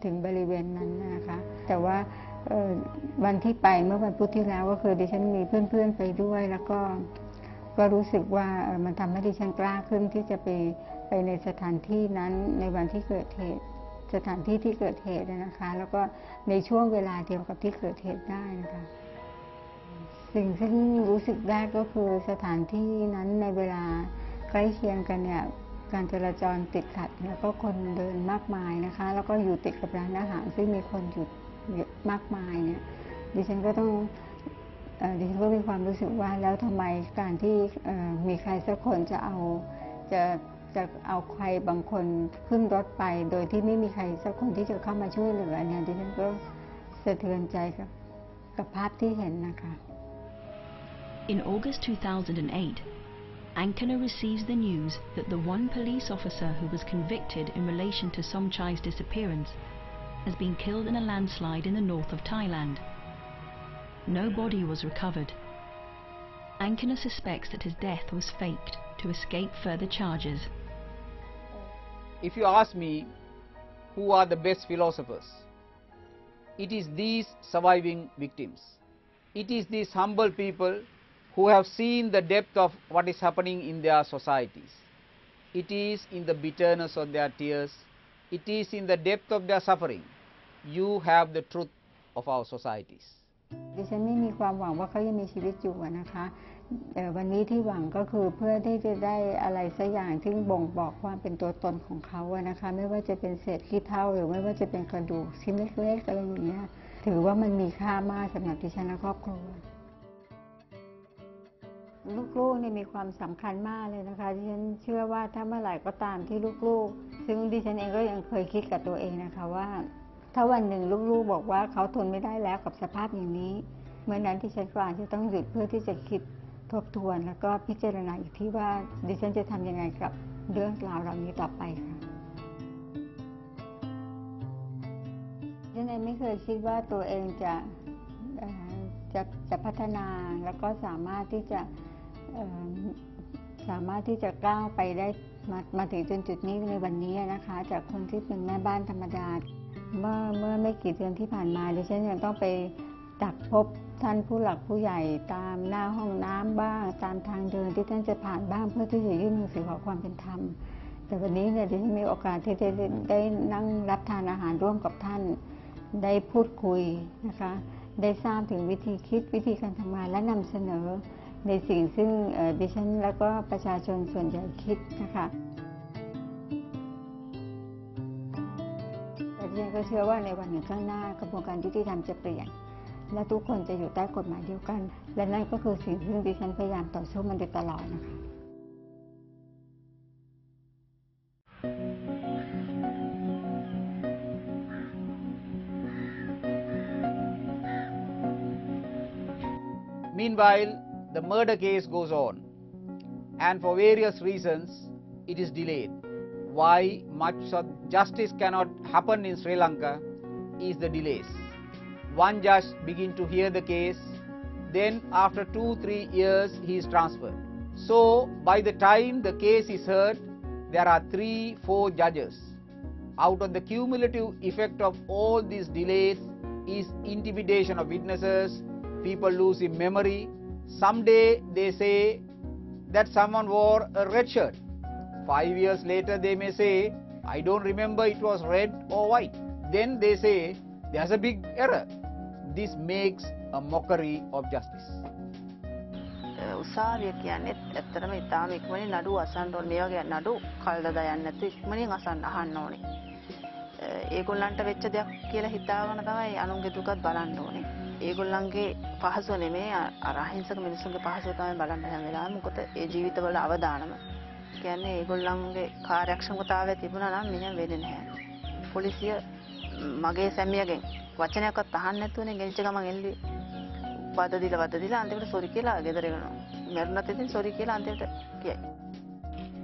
ถึงบริเวณนั้นนะคะแต่ว่าวันที่ไปเมื่อวันพุธที่แล้วก็คือดิฉันมีเพื่อนๆไปด้วยแล้วก็รู้สึกว่ามันทำให้ดิฉันกล้าขึ้นที่จะไปในสถานที่นั้นในวันที่เกิดเหตุสถานที่ที่เกิดเหตุนะคะแล้วก็ในช่วงเวลาเดียวกับที่เกิดเหตุได้นะคะสิ่งที่รู้สึกได้ก็คือสถานที่นั้นในเวลาใกล้เคียงกันเนี่ยการจราจรติดขัดแล้วก็คนเดินมากมายนะคะแล้วก็อยู่ติดกับร้านอาหารซึ่งมีคนอยู่มากมายเนี่ยดิฉันก็มีความรู้สึกว่าแล้วทำไมการที่มีใครสักคนจะเอาใครบางคนขึ้นรถไปโดยที่ไม่มีใครสักคนที่จะเข้ามาช่วยเหลือเนี่ยดิฉันก็สะเทือนใจกับภาพที่เห็นนะคะ In August 2008, Ankara receives the news that the one police officer who was convicted in relation to Somchai's disappearance has been killed in a landslide in the north of Thailand. No body was recovered. Ankara suspects that his death was faked to escape further charges. If you ask me who are the best philosophers, it is these surviving victims. It is these humble people who have seen the depth of what is happening in their societies. It is in the bitterness of their tears. It is in the depth of their suffering. You have the truth of our societies. ดิฉันไม่มีความหวังว่าเขายังมีชีวิตอยู่นะคะวันนี้ที่หวังก็คือเพื่อที่จะได้อะไรสักอย่างที่บ่งบอกความเป็นตัวตนของเขานะคะไม่ว่าจะเป็นเศษขี้เถ้าหรือไม่ว่าจะเป็นกระดูกชิ้นเล็กๆอะไรอย่างเงี้ยถือว่ามันมีค่ามากสำหรับดิฉันและครอบครัวลูกๆนี่มีความสำคัญมากเลยนะคะดิฉันเชื่อว่าถ้าเมื่อไหร่ก็ตามที่ลูกๆซึ่งดิฉันเองก็ยังเคยคิดกับตัวเองนะคะว่าถ้าวันหนึ่งลูกๆบอกว่าเขาทนไม่ได้แล้วกับสภาพอย่างนี้เมื่อนั้นดิฉันก็อาจจะต้องหยุดเพื่อที่จะคิดทบทวนแล้วก็พิจารณาอีกที่ว่าดิฉันจะทำยังไงกับเรื่องราวเหล่านี้ต่อไปค่ะดิฉันเองไม่เคยคิดว่าตัวเองจะพัฒนาแล้วก็สามารถที่จะก้าวไปได้มาถึงจนจุดนี้ในวันนี้นะคะจากคนที่เป็นแม่บ้านธรรมดาเมื่อไม่กี่เดือนที่ผ่านมาดิฉันยังต้องไปดักพบท่านผู้หลักผู้ใหญ่ตามหน้าห้องน้ำบ้างตามทางเดินที่ท่านจะผ่านบ้างเพื่อที่จะยื่นหนังสือขอความเป็นธรรมแต่วันนี้เนี่ยดิฉันมีโอกาสที่จะได้นั่งรับทานอาหารร่วมกับท่านได้พูดคุยนะคะได้ทราบถึงวิธีคิดวิธีการทำงานและนำเสนอในสิ่งซึ่งดิฉันแล้วก็ประชาชนส่วนใหญ่คิดนะคะแต่ดิฉันก็เชื่อว่าในวันหนึ่งข้างหน้ากระบวนการยุติธรรมจะเปลี่ยนและทุกคนจะอยู่ใต้กฎหมายเดียวกันและนั่นก็คือสิ่งที่ดิฉันพยายามต่อสู้มันโดยตลอดนะคะ Meanwhile, the murder case goes on, and for various reasons, it is delayed. Why much of justice cannot happen in Sri Lanka is the delays. One judge begins to hear the case, then after 2-3 years, he is transferred. So, by the time the case is heard, there are 3-4 judges. Out of the cumulative effect of all these delays is intimidation of witnesses. People losing memory. Someday they say that someone wore a red shirt. 5 years later they may say, I don't remember it was red or white. Then they say, there's a big error. This makes a mockery of justice. උසාවිය කියන්නේ ඇත්තටම ඉතාම ඉක්මනින් නඩු අසන්න ඕනේ. මේ වගේ නඩු කල්දදා යන්නේ නැතු ඉක්මනින් අහන්න ඕනේ. ඒගොල්ලන්ට වෙච්ච දෙයක් කියලා හිතාගෙන තමයි අනුන්ගේ දුකත් බලන්න ඕනේ. ඒගොල්ලන්ගේ පහසුව නෙමෙයි අහිංසක මිනිස්සුන්ගේ පහසුව තමයි බලන්න හැම වෙලාවෙම. මොකද ඒ ජීවිතවල අවදානම කියන්නේ ඒගොල්ලන්ගේ කාර්යක්ෂමතාවය තිබුණා නම් මෙහෙම වෙන්නේ නැහැ. පොලිසිය මගේ සැමියාගෙන් වචනයක්වත් අහන්න නැතුවනේ ගෙනිච්ච ගමන් එල්ලි වද දිලා අන්තිමට සෝරි කියලා ගෙදර එනවා. මරුණත් ඉතින් සෝරි කියලා අන්තිමට කියයි.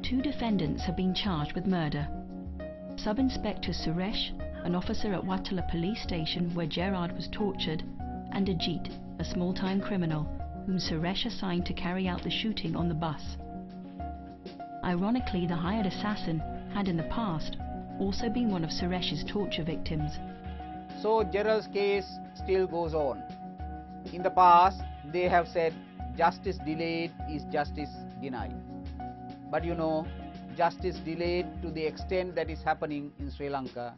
2 defendants have been charged with murder. Sub-Inspector Suresh, an officer at Watala police station where Gerard was tortured, and Ajit, a small-time criminal, whom Suresh assigned to carry out the shooting on the bus. Ironically, the hired assassin had in the past also been one of Suresh's torture victims. So Gerald's case still goes on. In the past, they have said justice delayed is justice denied. But you know, justice delayed to the extent that is happening in Sri Lanka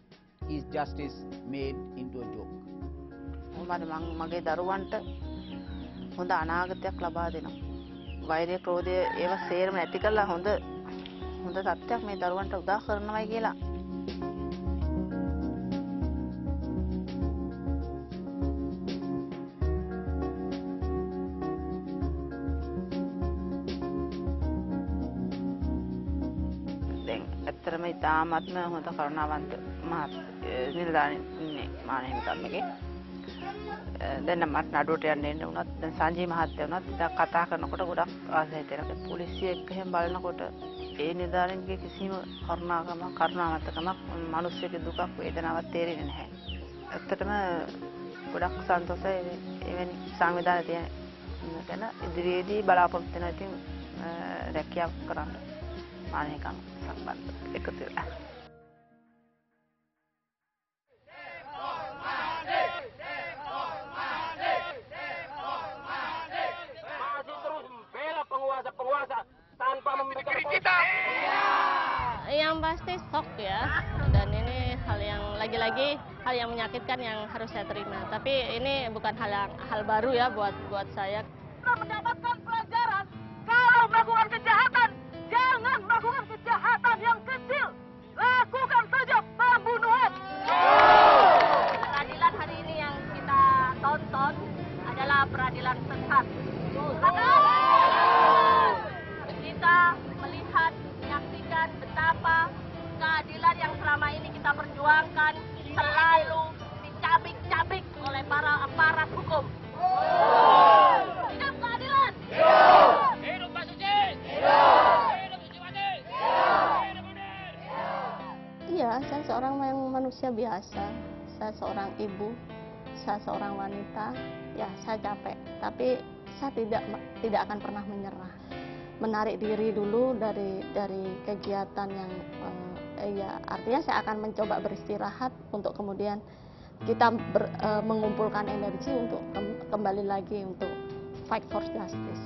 is justice made into a joke. මගේ දරුවන්ට හොඳ අනාගතයක් ලබා දෙනවා. වෛරය ක්‍රෝධය ඒවා සේරම නැති කරලා හොඳ තත්ත්වයක් මේ දරුවන්ට උදා කරනවායි කියලා. දැන් ඇත්තටම ඉතාමත්ම හොඳ කරුණාවන්ත නිලධාරීන් ඉන්නේ මානහිමිකම් එකේ. දැන් මට නඩුවට යන්න වුණත් දැන් සංජීව මහත්තයා වුණත් ඉතින් කතා කරනකොට ගොඩක් ආසයි තියෙනවා. පොලිසිය එක්ක එහෙම බලනකොට ඒ නිලධාරීන්ගේ කිසිම කරුණාවන්තකමක් මිනිස්සුගේ දුකක් වේදනාවක් තේරෙන්නේ නැහැ. ඇත්තටම ගොඩක් සන්තෝෂයි එවැනි සංවිධාන තියෙන ගැන ඉදිරියේදී බලාපොරොත්තු වෙනවා. ඉතින් රැකියාව කරන්න මානහිකම් සම්බන්ධ එකතු වෙලා. Yang pasti shock ya, dan ini hal yang lagi-lagi hal yang menyakitkan yang harus saya terima. Tapi ini bukan hal baru ya buat saya. Mendapatkan pelajaran kalau melakukan kejahatan, jangan melakukan kejahatan yang kecil. Lakukan saja pembunuhan. Peradilan hari ini yang kita tonton adalah peradilan sesat. Kita melihat, menyaksikan betapa keadilan yang selama ini kita perjuangkan selalu dicabik-cabik oleh para aparat hukum. Hidup keadilan! Hidup Pak Suci! Hidup Suciwati! Hidup Munir! Iya, saya seorang manusia biasa. Saya seorang ibu, saya seorang wanita. Ya, saya capek, tapi saya tidak akan pernah menyerah. Menarik diri dulu dari kegiatan yang ya artinya saya akan mencoba beristirahat untuk kemudian kita mengumpulkan energi untuk kembali lagi untuk fight for justice.